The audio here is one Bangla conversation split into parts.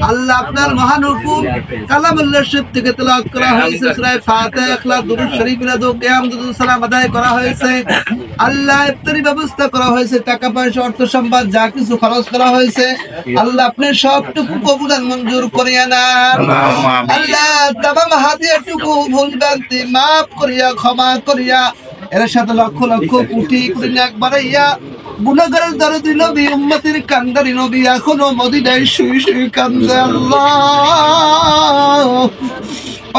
আল্লাহ আপনার মহান হুকুম কালামুল্লাহ শরীফ থেকে তেলাওয়াত করা হয়েছে, সূরা ফাতিহা, ইখলাস, দুরূদ শরীফ, মিলাদ, কিয়াম, দুরূদ সালাম আদায় করা হয়েছে। আল্লাহ ইফতারি ব্যবস্থা করা হয়েছে, টাকা পয়সা অর্থ সম্পদ যা কিছু খরচ করা হয়েছে আল্লাহ আপনি সবটুকু কবুল আর মঞ্জুর করিয়া নেন। আল্লাহ তামাম হাদিয়াটুকু ভুল ভ্রান্তি মাফ করিয়া ক্ষমা করিয়া এর সাথে লক্ষ লক্ষ কোটি কোটি নেক বাড়াইয়া গুনাহগারের দরদি নবী উম্মতের কান্দারি নবী এখনো মদিনায় শুয়ে শুয়ে কান্দে। আল্লাহ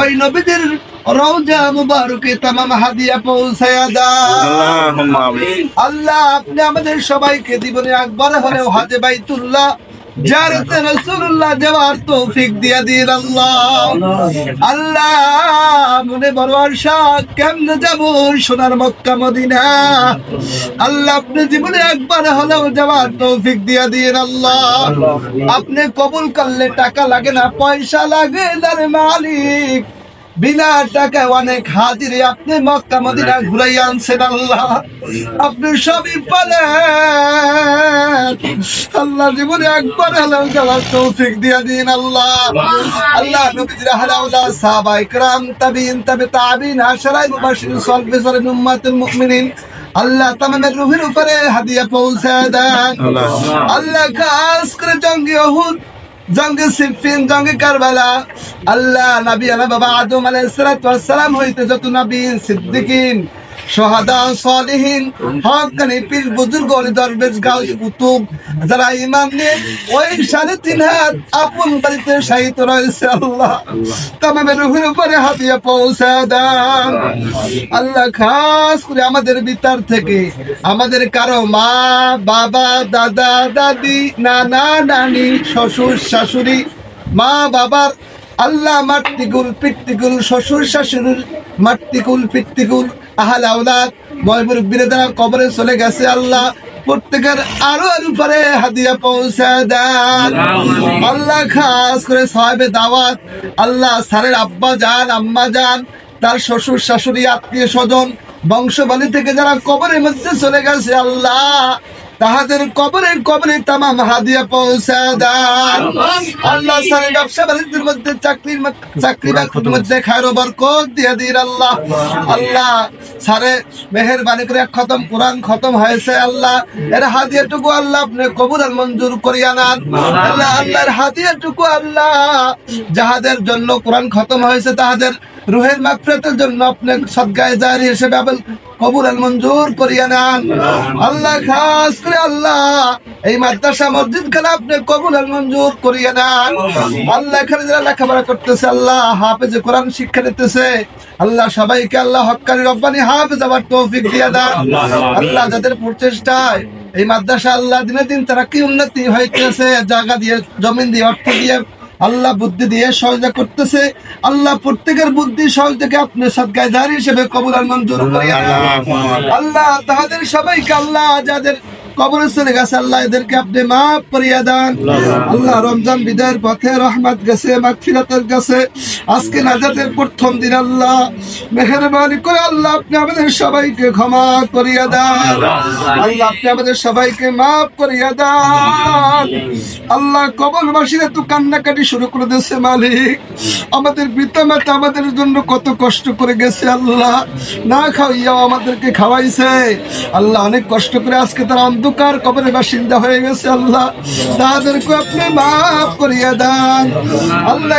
ওই নবীদের রওজা মুবারকে তামাম হাদিয়া পৌঁছায়া দাও। আল্লাহ আপনি আমাদের সবাইকে জীবনে একবার হলেও হজে বাইতুল্লাহ জিয়ারতে রাসূলুল্লাহ যাওয়ার তৌফিক দিয়া দিন। আল্লাহ মনে বড় আশা, কেমনে যাব সোনার মক্কা মদিনা। আল্লাহ আপনি জীবনে একবার হলেও যাওয়ার তৌফিক দিয়া দিন। আল্লাহ আপনি কবুল করলে টাকা লাগে না, পয়সা লাগে না রে মালিক। বিনা টাকায় অনেক হাজিরে আপনি মক্কা মদিনা ঘুরাই আনছেন। আল্লাহ আপনি সবই পারেন। আল্লাহ জীবনে একবার হলেও যাওয়ার তৌফিক দিয়া দিন। আল্লাহ আল্লাহ নবীর হালাউলা সাহাবা ইকরাম তাবিঈন তাবে তাবিঈন আশরায়ে মুবাশশিরিন সালফিসরিন উম্মাতুল মুমিনিন আল্লাহ তামামের রূহের উপরে হাদিয়া পৌঁছে দেন। আল্লাহ খাস করে জঙ্গে উহুদ, জঙ্গে সিফিন, জঙ্গে কারবালা আল্লাহ নবী বাবা আদম আলাইহিস সালাতু ওয়াস সালাম হইতে যত নবী সিদ্দিকিন শহাদা সালেহিন হক্কানি পীর বুজুর্গ ওলি দরবেশ গাউস কুতুব যারা ঈমান নিয়ে ওই ৩.৫ হাত আপন বাড়িতে শায়িত রয়েছে আল্লাহ তামামের রূহের উপরে হাদিয়া পৌঁছে দেন। আল্লাহ খাস করে আমাদের ভিতর থেকে আমাদের কারো মা বাবা দাদা দাদি নানা নানি শ্বশুর শাশুড়ি মা বাবার আল্লাহ মাতৃকুল পিতৃকুল শ্বশুর শাশুড়ির মাতৃকুল পিতৃকুল আহলে আওলাদ মুরব্বিরা যারা কবরে চলে গেছে আল্লাহ প্রত্যেকের আরো উপরে হাদিয়া পৌঁছে দেন। আল্লাহ খাস করে সাহেবে দাওয়াত আল্লাহ স্যারের আব্বা জান আম্মা জান তার শ্বশুর শাশুড়ি আত্মীয় স্বজন বংশবালী থেকে যারা কবরের মধ্যে চলে গেছে আল্লাহ তাহাদের কবরে কবরে তামাম হাদিয়া পৌঁছে দেন। আল্লাহ স্যারের ব্যবসা বাণিজ্যের মধ্যে চাকরি বাকরির মধ্যে খায়র ও বরকত দিয়ে দিন। আল্লাহ আল্লাহ স্যারে মেহেরবানি করে খতম কোরআন খতম হয়েছে আল্লাহ এর হাদিয়াটুকু আল্লাহ আপনি কবুল আর মঞ্জুর করিয়া নেন। আল্লাহ আল্লাহর হাদিয়াটুকু আল্লাহ যাহাদের জন্য কোরআন খতম হয়েছে তাহাদের রুহের মাগফিরাতের জন্য আপনি সদকায়ে জারি হিসেবে কবুল আর মঞ্জুর করিয়া নেন। আল্লাহ খাস করে আল্লাহ এই মাদ্রাসা মসজিদ খানে আপনি কবুল আর মঞ্জুর করিয়া নেন। আল্লাহ এখানে যারা লেখাপড়া করতেছে আল্লাহ হাফেজে কোরআন শিক্ষা নিতেছে আল্লাহ সবাইকে আল্লাহ হক্কানি রব্বানি হাফেজ হওয়ার তৌফিক দিয়া দেন। আল্লাহ যাদের প্রচেষ্টায় এই মাদ্রাসা আল্লাহ দিনে দিন তারাক্কি উন্নতি হইতেছে, জায়গা দিয়ে জমিন দিয়ে অর্থ দিয়ে আল্লাহ বুদ্ধি দিয়ে সহযোগিতা করতেছে আল্লাহ প্রত্যেকের বুদ্ধি সহযোগিতাকে আপনি সদকায়ে জারি হিসেবে কবুল আর মঞ্জুর করিয়া আল্লাহ তাদের সবাইকে আল্লাহ যাদের কবরে চলে গেছে আল্লাহ এদেরকে আপনি মাফ করিয়া দেন। আল্লাহ রমজান বিদায়ের পথে রহমত গেছে মাগফিরাতের গেছে আজকে নাজাতের প্রথম দিন আল্লাহ মেহেরবানি করে আল্লাহ আপনি আমাদের সবাইকে ক্ষমা করিয়া দেন। আল্লাহ আপনি আমাদের সবাইকে মাফ করিয়া দেন। আল্লাহ কবরবাসীরা তো কান্নাকাটি শুরু করে দিয়েছে মালিক আমাদের পিতা মাতা আমাদের জন্য কত কষ্ট করে গেছে আল্লাহ না খাওয়াইয়াও আমাদেরকে খাওয়াইছে আল্লাহ অনেক কষ্ট করে আজকে তারা অন্ধকার কবরের বাসিন্দা হয়ে গেছে আল্লাহ তাদেরকে আপনি মাফ করিয়া দেন। আল্লাহ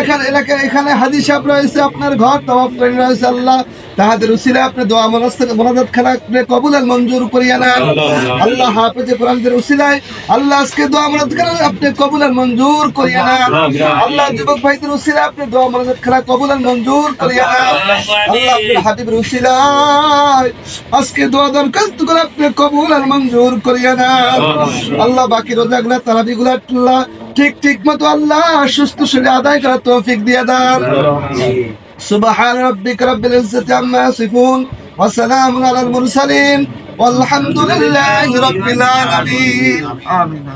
এখানে হাজী সাহেব রয়েছে আপনার ঘর তওয়াফ করে রয়েছে আল্লাহ তাহাদের উসিলায় আপনি দোয়া মোনাজাত খানা আপনি কবুল আর মঞ্জুর করিয়া নেন। আল্লাহ হাফেজে কোরআনদের উসিলায় আল্লাহ আজকে দোয়া মোনাজাত খানা আপনি কবুল আর মঞ্জুর করিয়া নেন। আল্লাহ যুবক ভাইদের উসিলায় আপনি দোয়া মোনাজাত খানা কবুল আর মঞ্জুর করিয়া নেন। আল্লাহ আপনার হাবিবের উসিলায় আজকে দোয়া দরখাস্তগুলো আপনি কবুল আর মঞ্জুর করিয়া নেন। আল্লাহ বাকি রোজাগুলা তারাবিগুলা আল্লাহ ঠিক মতো আল্লাহ সুস্থ শরীরে আদায় করার তৌফিক দিয়ে দেন। سبحان ربك رب العزة عما يصفون وسلام على المرسلين والحمد لله رب العالمين آمين